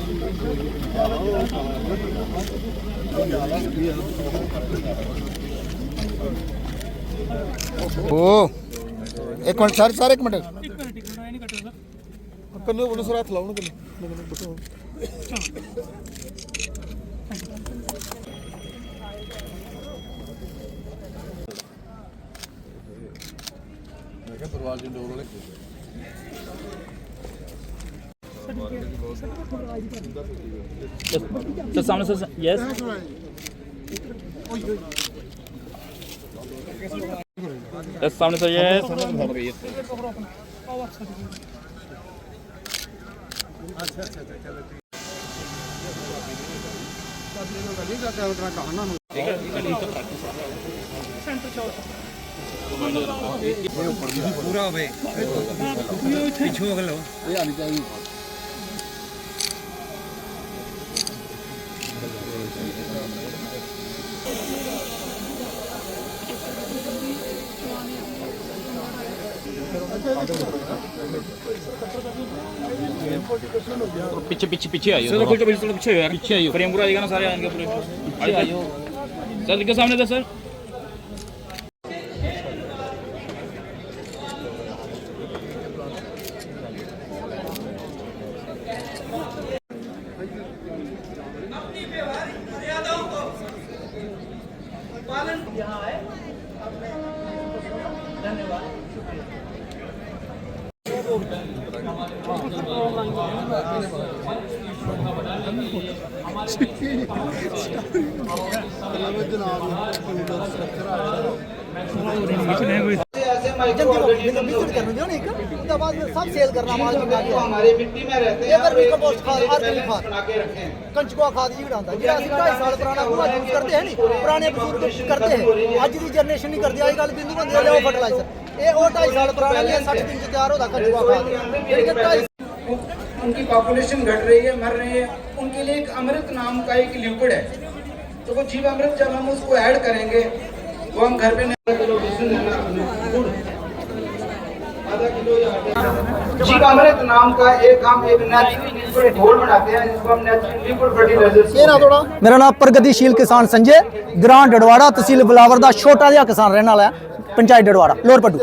ओ एक minute sir एक minute कन्ने बोलो सर हाथ लाओ ना कन्ने परवाल जी डोर वाले सर सामने सर यस यस सामने सर यस अच्छा अच्छा पूरा हो भाई पीछे हो गए ये आनी चाहिए पीछे पीछे पीछे आइए सर कुछ पीछे यार पीछे आइए फ्रेम पूरा आएगा ना सारे आएंगे पूरे पीछे आइए सर के सामने था सर पालन यहाँ है धन्यवाद सब सेल करना हमारे मिट्टी में रहते हैं कंचुआ खाद जी डालता है 2.5 साल पुराना यूज करते हैं पुराने बुजुर्ग करते हैं अज की जनरेशन नहीं करती अजकल बिंदु बंदे लिया फर्टिलाइजर ये 2.5 साल पुराना नहीं 60 दिन से तैयार होता कंचुआ खाद उनकी पॉपुलेशन घट रही है मर रही है उनके लिए एक अमृत नाम का एक लिक्विड है तो वो जीव अमृत जब हम उसको ऐड करेंगे वो हम घर पे जीव अमृत नाम का एक हम एक नेचुरल घोल बनाते हैं जिसको हम नेचुरल लिक्विड फर्टिलाइजर। मेरा नाम प्रगतिशील किसान संजय ग्रां डडवाड़ा तहसील बिलावर का छोटा जिहा किसान रहने वाला है पंचायत डडवाड़ा लोर पट्टू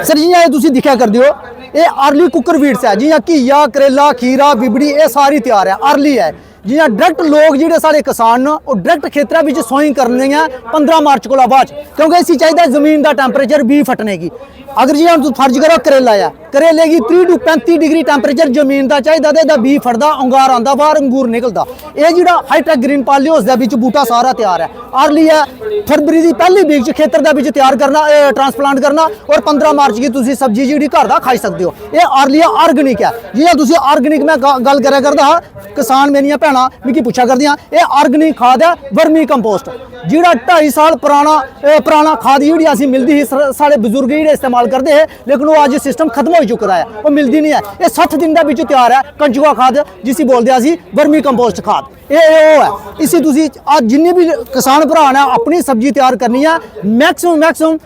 सर जियां तुसीं दिक्खा करदे हो ये अर्ली कुकर वीड्स है जियां घीया करेला खीरा बिबड़ी ये सारी तैयार है अर्ली है जियां डायरेक्ट लोग जिहड़े साढ़े किसान न वो डायरेक्ट खेतरां विच सोइंग करनी है 15 मार्च को बाद क्योंकि इसी चाहिए जमीन का टैंपरेचर 20 फटने की अगर जियां तुम फर्ज करो करेला है करेले की 30 to 35 डिग्री टैंपरेचर जमीन का चाहिए तो 20 फटदा अंगार आंदा बाहर अंगूर निकलता ये जिहड़ा हाईटेक ग्रीन पॉलीहाउस दे विच बूटा सारा तैयार है अर्ली है फरवरी की पहली वीक च खेतर दे विच तैयार करना ट्रांसप्लांट करना और 15 मार्च की तुसीं सब्जी जिहड़ी घर दा खाई सकते हो ये अर्ली ऑर्गेनिक है जियां तुसीं ऑर्गेनिक मैं गल करा करदा हा किसान मेरियां भैणां मिगी पुछा करदियां ये ऑर्गेनिक खाद है वर्मी कंपोस्ट जिहड़ा 2.5 साल पुराना खाद जिहड़ी असीं मिलदी ही साढ़े बजुर्ग जिहड़े इस्तेमाल करते हैं लेकिन वो अज सिस्टम खत्म हो चुका है वो मिलती नहीं है ये 60 दिन का विच तैयार है कंचुआ खाद जिसी बोलते असीं वर्मी कंपोस्ट खाद ये वो है इसी तुसीं आज जिन्ने भी किसान भरा ने अपनी सब्जी तैयार करनी है मैक्सिमम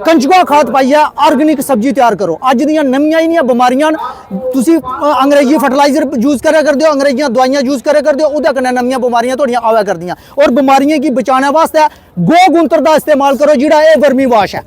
कंचुआ खाद पाइए ऑर्गेनिक सब्जी तैयार करो अज दियां नवीं इन्नियां बीमारियां तुसीं अंग्रेजी फर्टिलाइजर यूज करा करदे हो अंग्रेजी दवाइयां यूज करा करदे हो उहदे कन्नै नवीं बीमारियां तुहाडियां आवा करदियां और बीमारियां की बचाने वास्ते गो गूंत्र का इस्तेमाल करो जिहड़ा ये वर्मी वाश है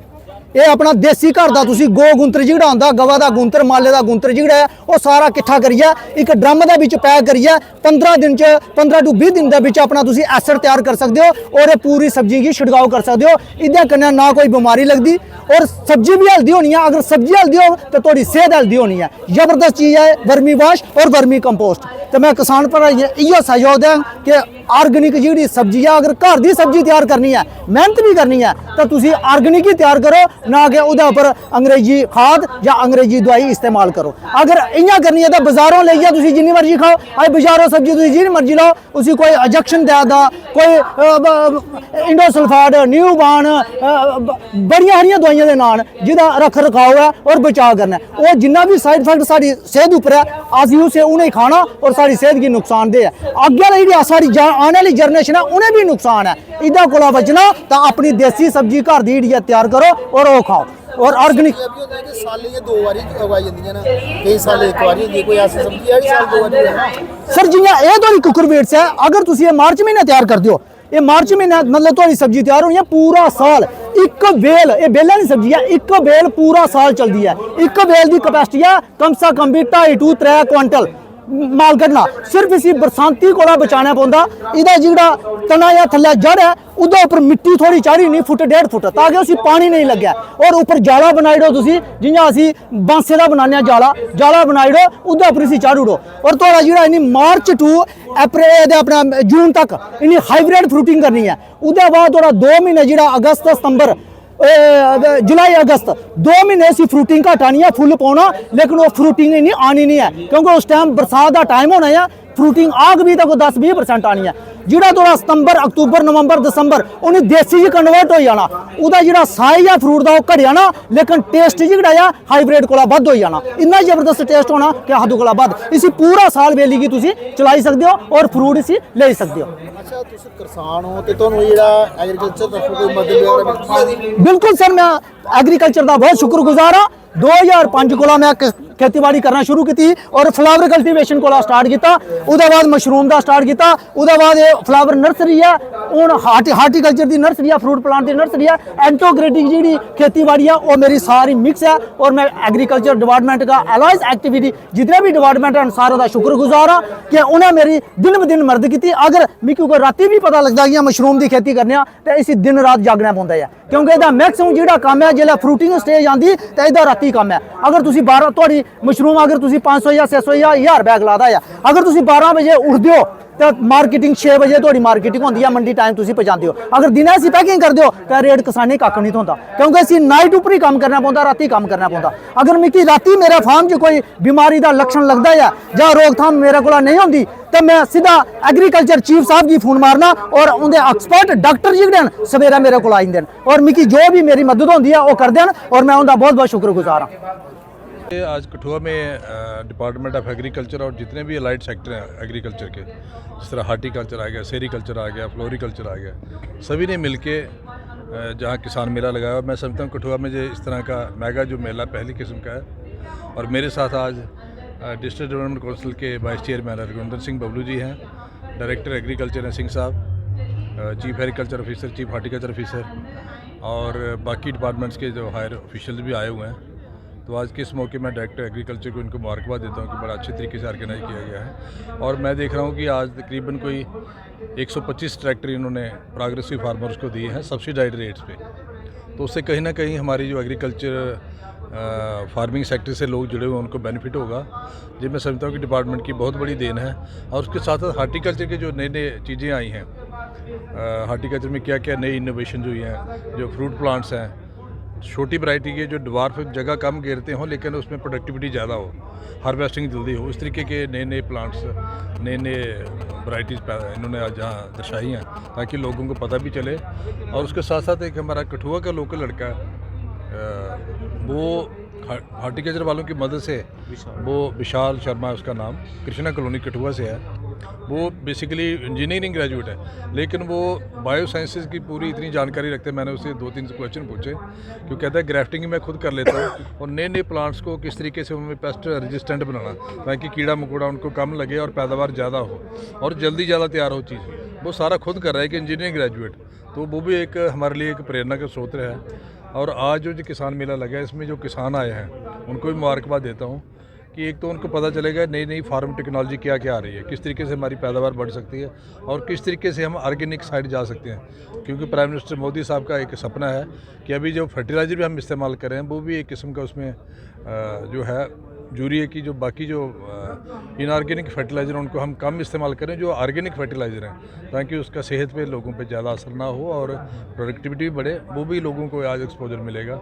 ये अपना देसी घर का तुसीं गो गूंत्र जिहड़ा हुंदा गवा का गूंत्र माले का गूंत्र जिहड़ा है वो सारा इकट्ठा करिए एक ड्रम दे विच पैक करिए 15 to 20 दिन दे विच अपना तुसीं एसिड तैयार कर सकते हो और पूरी सब्जी की छिड़काव कर सकते हो इहदे कन्नै ना कोई बीमारी लगती और सब्जी भी हेल्दी होनी है अगर सब्जी हेल्दी हो तो थोड़ी सेहत हेल्दी होनी है जबरदस्त चीज़ है वर्मी वाश और वर्मी कंपोस्ट तो मैं किसान भरा इहो सहयोग दें कि ऑर्गेनिक जिहड़ी सब्जी है अगर घर की सब्जी तैयार करनी है मेहनत भी करनी है तो तुसीं ऑर्गेनिक ही तैयार करो ना कि उहदे उपर अंग्रेजी खाद या अंग्रेजी दवाई इस्तेमाल करो अगर इयां करनी है तो बाजारों लेइयै तुसीं जिन्नी मर्जी खाओ अज बाजारों सब्जी तुसीं जिन्नी मर्जी लाओ उसी कोई इंजैक्शन देदा कोई इंडोसल्फाड न्यूबान बड़ियां हारियां दवाइयां दे नाम जिहदा रख रखाव है और बचाव करना है वो जिन्ना भी साइड इफेक्ट साडी सेहत उपर है असीं उसे उन्हें खाना और साडी सेहत की नुकसानदेह है अग्गे जेह्ड़ी साडी आने वाली जनरेशन है उन्हें भी नुकसान है इदा कोला बचना तो अपनी देसी सब्जी घर दी तैयार करो और वो खाओ और ऑर्गेनिक साले ये 2 ਵਾਰੀ ਉਗਾਈ ਜਾਂਦੀਆਂ ਨਾ ਕਈ ਸਾਲ ਇੱਕ ਵਾਰੀ ਹੁੰਦੀ ਕੋਈ ਐਸੀ ਸਬਜ਼ੀ ਹੈ ਕਿ ਸਾਲ 2 ਵਾਰੀ सर जियां ये थोड़ी कुकरबीट्स है अगर तुम ये मार्च महीने तैयार कर दो ये मार्च महीने मतलब थोड़ी सब्जी तैयार होनी है पूरा साल एक बेल ये बेला नहीं सब्जी है एक बेल पूरा साल चलती है एक बेल की कैपेसिटी है कम से कम भी 2.5 to 3 क्विंटल माल कढ़ना सिर्फ इसी बरसांती कोला बचाना पौंदा इहदा जिहड़ा तना या थल्ले जड़ है उहदे उपर मिट्टी थोड़ी चाढ़ी नहीं फुट 1.5 फुट ताकि उसी पानी नहीं लगे और ऊपर जाला बनाई दो तुसी जियां असी बांसे दा बनाने जाला बनाई दो उहदे उपर इसी चाढ़ू दो और थोड़ा जिहड़ा इन्नी मार्च टू अप्रैल अपना जून तक इन्नी हाइब्रिड फ्रूटिंग करनी है उहदे बाद थोड़ा 2 महीने जिहड़ा अगस्त सितंबर जुलाई अगस्त 2 महीने सी फ्रूटिंग घट आनी है फुल पाना लेकिन वो फ्रूटिंग इन्नी आनी नहीं है क्योंकि उस टाइम बरसात का टाइम होना है फ्रूटिंग आग भी तक 10-20% आनी है जिहड़ा थोड़ा सितंबर अक्तूबर नवंबर दिसंबर उन्हें देसी च कन्वर्ट हो जाना उहदा जिहड़ा साइज है फ्रूट का वो घटिया ना लेकिन टेस्ट जिहड़ा है हाइब्रिड कोला वध हो जाना इन्ना जबरदस्त टेस्ट होना कि हद कोला वध इसी पूरा साल बेली की तुसी चलाई सकते हो और फ्रूट इसी ले सकते हो। अच्छा तुम किसान हो तो ਤੁਹਾਨੂੰ ਜਿਹੜਾ एग्रीकल्चर तरफ कोई मदद वगैरह मिलती है बिल्कुल सर मैं एग्रीकल्चर का बहुत शुक्रगुजार हाँ 2005 को मैं खेतीबाड़ी करना शुरू की और फ्लावर कल्टीवेशन को स्टार्ट किया उसके बाद मशरूम का स्टार्ट किया उसके बाद ये फ्लावर नर्सरी है हूँ हार्टिकल्चर की नर्सरी है फ्रूट प्लांट की नर्सरी है एंटोग्रेटिक जी खेतीबाड़ी है वो मेरी सारी मिक्स है और मैं एग्रीकल्चर डिपार्टमेंट का एलाइज एक्टिविटी जितने भी डिपार्टमेंट हैं सारों का शुक्रगुजार हाँ कि उन्हें मेरी दिन ब दिन मदद की अगर मिगी कोई राती भी पता लगता कि मशरूम की खेती करने तो इसी दिन रात जागना पौंदा है क्योंकि इसका मैक्सिमम जो काम है जो फ्रूटिंग स्टेज आती तो इसका राती काम है अगर तुम 12 थोड़ी मशरूम अगर तुम 500 या 600 या 1000 बैग लादा है अगर तुम 12 बजे उठते हो तो मार्केटिंग 6 बजे थोड़ी मार्केटिंग होती है मंडी टाइम तुम पहुँचाते हो अगर दिन असी पैकिंग करते हो तो रेट किसानी कख नहीं होता क्योंकि असी नाइट उपर ही काम करना पौंदा राती काम करना पौंदा अगर मिगी राती मेरे फार्म च कोई बीमारी का लक्षण लगता है या रोकथाम मेरे को नहीं होती तो मैं सीधा एग्रीकल्चर चीफ साहब की फोन मारना और उनके एक्सपर्ट डॉक्टर जिहड़े सवेरा मेरे को आई देन और मिगी जो भी मेरी मदद होती है वो कर देन और मैं उनका बहुत बहुत शुक्रगुजार हाँ। आज कठुआ में डिपार्टमेंट ऑफ एग्रीकल्चर और जितने भी अलाइड सेक्टर हैं एग्रीकल्चर के जिस तरह हार्टिकल्चर आ गया सेरीकल्चर आ गया फ्लोरिकल्चर आ गया सभी ने मिलके जहां किसान मेला लगाया मैं समझता हूं कठुआ में जो इस तरह का मेगा जो मेला पहली किस्म का है और मेरे साथ आज डिस्ट्रिक्ट डेवलपमेंट काउंसिल के वाइस चेयरमैन रघुनंदन सिंह बबलू जी हैं डायरेक्टर एग्रीकल्चर हैं सिंह साहब chief agriculture officer chief horticulture officer और बाकी डिपार्टमेंट्स के जो हायर ऑफिशियल्स भी आए हुए हैं तो आज के इस मौके में डायरेक्टर एग्रीकल्चर को इनको मुबारकबाद देता हूँ कि बड़ा अच्छे तरीके से ऑर्गेनाइज किया गया है और मैं देख रहा हूँ कि आज तकरीबन कोई 125 ट्रैक्टर इन्होंने प्रोग्रेसिव फार्मर्स को दिए हैं सब्सिडाइड रेट्स पे तो उससे कहीं ना कहीं हमारी जो एग्रीकल्चर फार्मिंग सेक्टर से लोग जुड़े हुए उनको बेनिफिट होगा जी मैं समझता हूँ कि डिपार्टमेंट की बहुत बड़ी देन है और उसके साथ साथ हार्टिकल्चर के जो नई नई चीज़ें आई हैं हार्टिकल्चर में क्या क्या नई इनोवेशन हुई हैं जो फ्रूट प्लांट्स हैं छोटी वैरायटी के जो ड्वार्फ जगह कम घेरते हों लेकिन उसमें प्रोडक्टिविटी ज़्यादा हो हार्वेस्टिंग जल्दी हो इस तरीके के नए नए प्लांट्स नए नए वैरायटीज़ इन्होंने आज यहाँ दर्शाई हैं ताकि लोगों को पता भी चले और उसके साथ साथ एक हमारा कठुआ का लोकल लड़का वो हार्टिकल्चर वालों की मदद से वो विशाल शर्मा उसका नाम कृष्णा कॉलोनी कठुआ से है वो बेसिकली इंजीनियरिंग ग्रेजुएट है लेकिन वो बायो साइंसेज की पूरी इतनी जानकारी रखते हैं मैंने उससे 2-3 क्वेश्चन पूछे क्योंकि कहता है ग्राफ्टिंग मैं खुद कर लेता हूँ और नए नए प्लांट्स को किस तरीके से उनमें पेस्ट रेजिस्टेंट बनाना ताकि कीड़ा मकोड़ा उनको कम लगे और पैदावार ज़्यादा हो और जल्दी ज़्यादा तैयार हो चीज़ वो सारा खुद कर रहा है कि इंजीनियरिंग ग्रेजुएट तो वो भी एक हमारे लिए एक प्रेरणा का स्रोत है और आज जो किसान मेला लगा है इसमें जो किसान आए हैं उनको भी मुबारकबाद देता हूँ कि एक तो उनको पता चलेगा नई नई फार्म टेक्नोलॉजी क्या क्या आ रही है किस तरीके से हमारी पैदावार बढ़ सकती है और किस तरीके से हम ऑर्गेनिक साइड जा सकते हैं क्योंकि प्राइम मिनिस्टर मोदी साहब का एक सपना है कि अभी जो फर्टिलाइज़र भी हम इस्तेमाल कर रहे हैं वो भी एक किस्म का उसमें जो है जरूरी है कि जो बाकी जो इनऑर्गेनिक फर्टिलाइज़र उनको हम कम इस्तेमाल करें जो ऑर्गेनिक फर्टिलाइज़र हैं ताकि उसका सेहत पे लोगों पे ज़्यादा असर ना हो और प्रोडक्टिविटी भी बढ़े वो भी लोगों को आज एक्सपोजर मिलेगा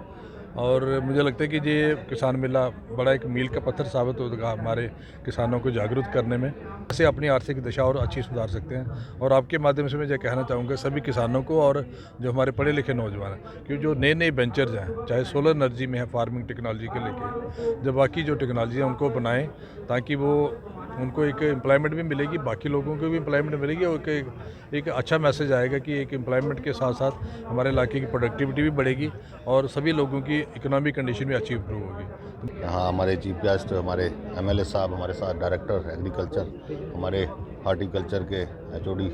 और मुझे लगता है कि ये किसान मेला बड़ा एक मील का पत्थर साबित होगा हमारे किसानों को जागरूक करने में ऐसे अपनी आर्थिक दशा और अच्छी सुधार सकते हैं और आपके माध्यम से मैं ये कहना चाहूँगा सभी किसानों को और जो हमारे पढ़े लिखे नौजवान हैं कि जो नए नए वेंचर्स हैं चाहे सोलर एनर्जी में है फार्मिंग टेक्नोलॉजी के लेके जब बाकी जो टेक्नोलॉजी है उनको अपनाएं ताकि वो उनको एक एम्प्लॉयमेंट भी मिलेगी, बाकी लोगों को भी एम्प्लॉयमेंट मिलेगी और एक अच्छा मैसेज आएगा कि एक एम्प्लॉयमेंट के साथ साथ हमारे इलाके की प्रोडक्टिविटी भी बढ़ेगी और सभी लोगों की इकोनॉमिक कंडीशन भी अच्छी इंप्रूव होगी। यहाँ हमारे चीफ गेस्ट, हमारे एमएलए साहब, हमारे साथ डायरेक्टर एग्रीकल्चर, हमारे हॉर्टिकल्चर के एचओडी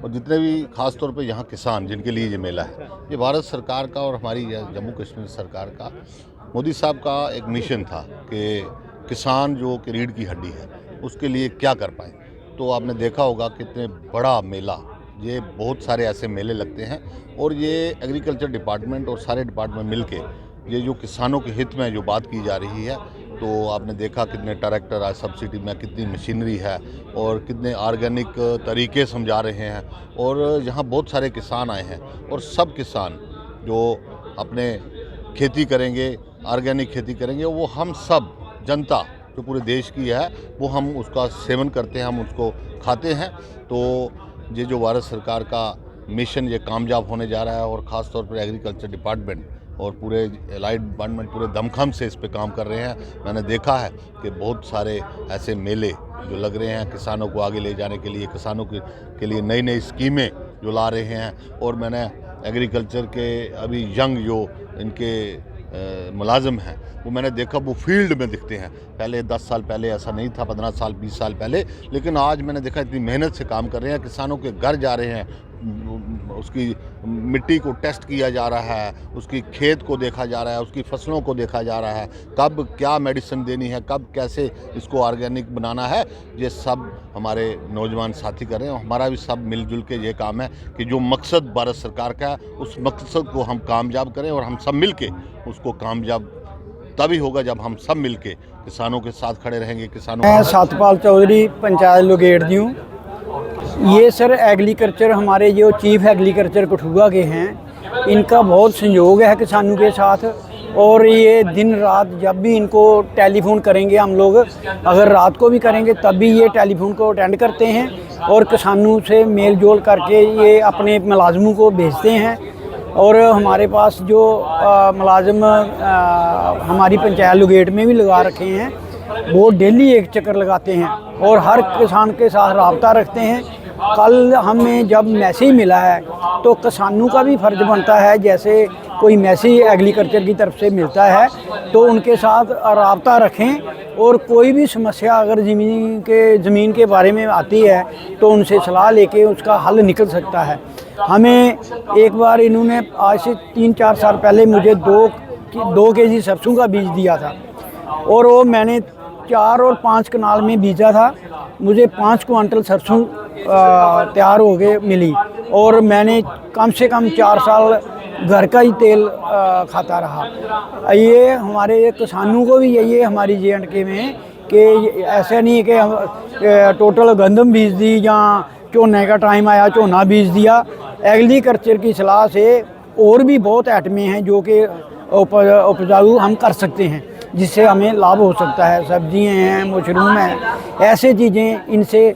और जितने भी ख़ास तौर पे यहाँ किसान जिनके लिए ये मेला है, ये भारत सरकार का और हमारी जम्मू कश्मीर सरकार का, मोदी साहब का एक मिशन था कि किसान जो कि रीढ़ की हड्डी है उसके लिए क्या कर पाए। तो आपने देखा होगा कितने बड़ा मेला, ये बहुत सारे ऐसे मेले लगते हैं और ये एग्रीकल्चर डिपार्टमेंट और सारे डिपार्टमेंट मिलके ये जो किसानों के हित में जो बात की जा रही है, तो आपने देखा कितने ट्रैक्टर आज सब्सिडी में, कितनी मशीनरी है और कितने ऑर्गेनिक तरीके समझा रहे हैं और यहाँ बहुत सारे किसान आए हैं और सब किसान जो अपने खेती करेंगे, ऑर्गेनिक खेती करेंगे, वो हम सब जनता जो पूरे देश की है वो हम उसका सेवन करते हैं, हम उसको खाते हैं। तो ये जो भारत सरकार का मिशन ये कामयाब होने जा रहा है और ख़ास तौर पर एग्रीकल्चर डिपार्टमेंट और पूरे एलाइड डिपार्टमेंट पूरे दमखम से इस पे काम कर रहे हैं। मैंने देखा है कि बहुत सारे ऐसे मेले जो लग रहे हैं किसानों को आगे ले जाने के लिए, किसानों के लिए नई नई स्कीमें जो ला रहे हैं। और मैंने एग्रीकल्चर के अभी यंग जो इनके मुलाजिम हैं वो मैंने देखा वो फील्ड में दिखते हैं। पहले 10 साल पहले ऐसा नहीं था, 15 साल 20 साल पहले, लेकिन आज मैंने देखा इतनी मेहनत से काम कर रहे हैं, किसानों के घर जा रहे हैं, उसकी मिट्टी को टेस्ट किया जा रहा है, उसकी खेत को देखा जा रहा है, उसकी फसलों को देखा जा रहा है, कब क्या मेडिसिन देनी है, कब कैसे इसको ऑर्गेनिक बनाना है, ये सब हमारे नौजवान साथी कर रहे हैं। हमारा भी सब मिलजुल के ये काम है कि जो मकसद भारत सरकार का है उस मकसद को हम कामयाब करें और हम सब मिल के उसको कामयाब तभी होगा जब हम सब मिल के किसानों के साथ खड़े रहेंगे। किसानों मैं सतपाल चौधरी पंचायत लोगेड़ हूँ। ये सर एग्रीकल्चर हमारे जो चीफ एग्रीकल्चर कठुआ के हैं, इनका बहुत सहयोग है किसानों के साथ और ये दिन रात जब भी इनको टेलीफोन करेंगे हम लोग, अगर रात को भी करेंगे तब भी ये टेलीफोन को अटेंड करते हैं और किसानों से मेल जोल करके ये अपने मुलाजमों को भेजते हैं। और हमारे पास जो मुलाजिम हमारी पंचायत लोगेट में भी लगा रखे हैं, वो डेली एक चक्कर लगाते हैं और हर किसान के साथ राब्ता रखते हैं। कल हमें जब मैसेज मिला है तो किसानों का भी फ़र्ज बनता है, जैसे कोई मैसेज एग्रीकल्चर की तरफ से मिलता है तो उनके साथ राब्ता रखें और कोई भी समस्या अगर ज़मीन के बारे में आती है तो उनसे सलाह लेके उसका हल निकल सकता है। हमें एक बार इन्होंने आज से 3-4 साल पहले मुझे 2 केजी सरसों का बीज दिया था और वो मैंने 4 और 5 कनाल में बीजा था। मुझे 5 क्विंटल सरसों तैयार हो गए मिली और मैंने कम से कम 4 साल घर का ही तेल खाता रहा। ये हमारे किसानों को भी यही है हमारी J&K में कि ऐसा नहीं है कि हम टोटल गंदम बीज दी या झोने का टाइम आया झोना बीज दिया। एग्रीकल्चर की सलाह से और भी बहुत आइटमें हैं जो कि उपजाऊ हम कर सकते हैं जिससे हमें लाभ हो सकता है। सब्जियां हैं, मशरूम है, ऐसे चीज़ें इनसे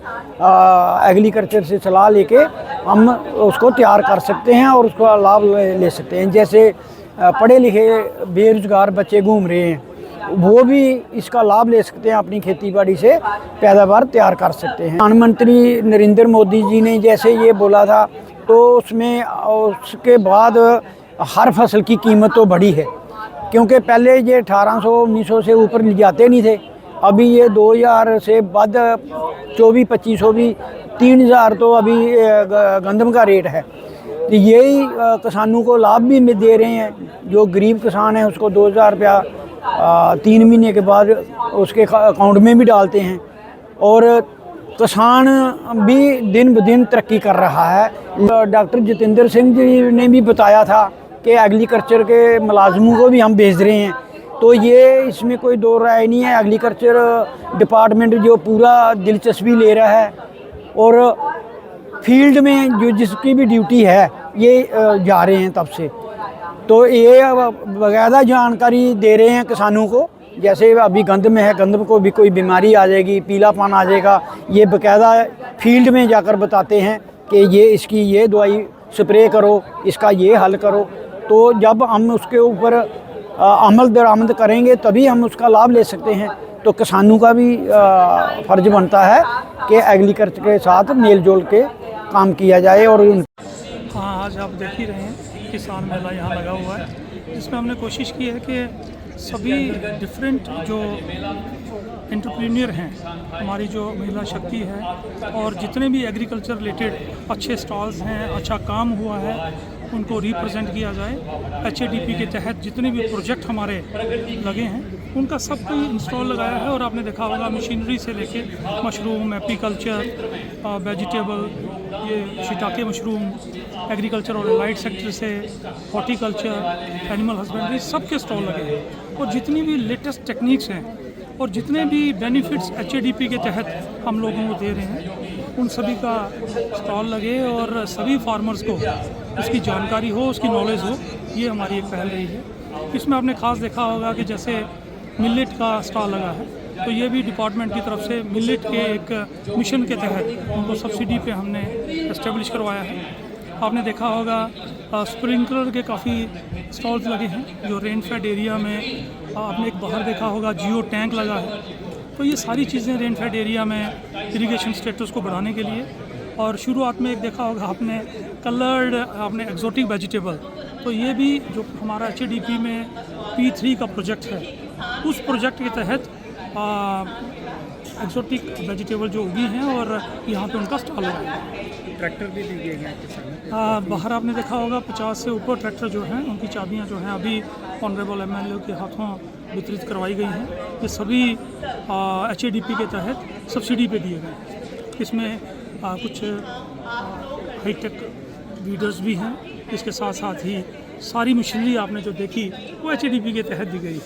एग्रीकल्चर से सलाह लेके हम उसको तैयार कर सकते हैं और उसका लाभ ले सकते हैं। जैसे पढ़े लिखे बेरोजगार बच्चे घूम रहे हैं, वो भी इसका लाभ ले सकते हैं, अपनी खेती बाड़ी से पैदावार तैयार कर सकते हैं। प्रधानमंत्री नरेंद्र मोदी जी ने जैसे ये बोला था तो उसमें उसके बाद हर फसल की कीमत तो बढ़ी है, क्योंकि पहले ये 1800-1900 से ऊपर जाते नहीं थे, अभी ये 2000 से बाद 2400-2500 भी 3000 तो अभी गंदम का रेट है। तो यही किसानों को लाभ भी दे रहे हैं। जो गरीब किसान है उसको 2000 रुपया 3 महीने के बाद उसके अकाउंट में भी डालते हैं और किसान भी दिन ब दिन तरक्की कर रहा है। डॉक्टर जितेंद्र सिंह जी ने भी बताया था कि एग्रीकल्चर के मुलाजमों को भी हम भेज रहे हैं, तो ये इसमें कोई दो राय नहीं है। एग्रीकल्चर डिपार्टमेंट जो पूरा दिलचस्पी ले रहा है और फील्ड में जो जिसकी भी ड्यूटी है ये जा रहे हैं तब से, तो ये बाकायदा जानकारी दे रहे हैं किसानों को। जैसे अभी गंदम है, गंदम को भी कोई बीमारी आ जाएगी, पीलापन आ जाएगा, ये बाकायदा फील्ड में जाकर बताते हैं कि ये इसकी ये दवाई स्प्रे करो, इसका ये हल करो। तो जब हम उसके ऊपर अमल दरामद करेंगे तभी हम उसका लाभ ले सकते हैं। तो किसानों का भी फर्ज बनता है कि एग्रीकल्चर के साथ मेल जोल के काम किया जाए। और हाँ, आज आप देख ही रहे हैं किसान मेला यहाँ लगा हुआ है, जिसमें हमने कोशिश की है कि सभी डिफरेंट जो एंटरप्रेन्योर हैं, हमारी जो महिला शक्ति है, और जितने भी एग्रीकल्चर रिलेटेड अच्छे स्टॉल्स हैं, अच्छा काम हुआ है, उनको रिप्रेजेंट किया जाए। HADP के तहत जितने भी प्रोजेक्ट हमारे लगे हैं उनका सब कोई इंस्टॉल लगाया है। और आपने देखा होगा मशीनरी से लेके मशरूम, एपीकल्चर, वेजिटेबल, ये शिटाके मशरूम, एग्रीकल्चर और एलाइड सेक्टर से हॉर्टिकल्चर, एनिमल हस्बेंड्री, सब के स्टॉल लगे हैं। और जितनी भी लेटेस्ट टेक्निक्स हैं और जितने भी बेनिफिट्स HADP के तहत हम लोगों को दे रहे हैं, उन सभी का स्टॉल लगे और सभी फार्मर्स को उसकी जानकारी हो, उसकी नॉलेज हो। ये हमारी एक पहल रही है। इसमें आपने खास देखा होगा कि जैसे मिलेट का स्टॉल लगा है, तो ये भी डिपार्टमेंट की तरफ से मिलेट के एक मिशन के तहत उनको सब्सिडी पे हमने एस्टेब्लिश करवाया है। आपने देखा होगा स्प्रिंकलर के काफ़ी स्टॉल्स लगे हैं जो रेन फेड एरिया में, आपने एक बाहर देखा होगा जियो टैंक लगा है। तो ये सारी चीज़ें रेन फेड एरिया में इरिगेशन स्टेटस को बढ़ाने के लिए। और शुरुआत में एक देखा होगा आपने कलर्ड, आपने एक्जोटिक वेजिटेबल, तो ये भी जो हमारा HADP में P3 का प्रोजेक्ट है, उस प्रोजेक्ट के तहत एक्जोटिक वेजिटेबल जो उगी हैं और यहाँ पे उनका स्टॉल लगा है। ट्रैक्टर भी दिए गए किसान। बाहर आपने देखा होगा 50 से ऊपर ट्रैक्टर जो हैं, उनकी चाबियाँ जो हैं अभी ऑनरेबल MLA के हाथों वितरित करवाई गई हैं। ये सभी HADP के तहत सब्सिडी पे दिए गए। इसमें कुछ हाईटेक वीडर्स भी हैं। इसके साथ साथ ही सारी मशीनरी आपने जो देखी वो HADP के तहत दी गई।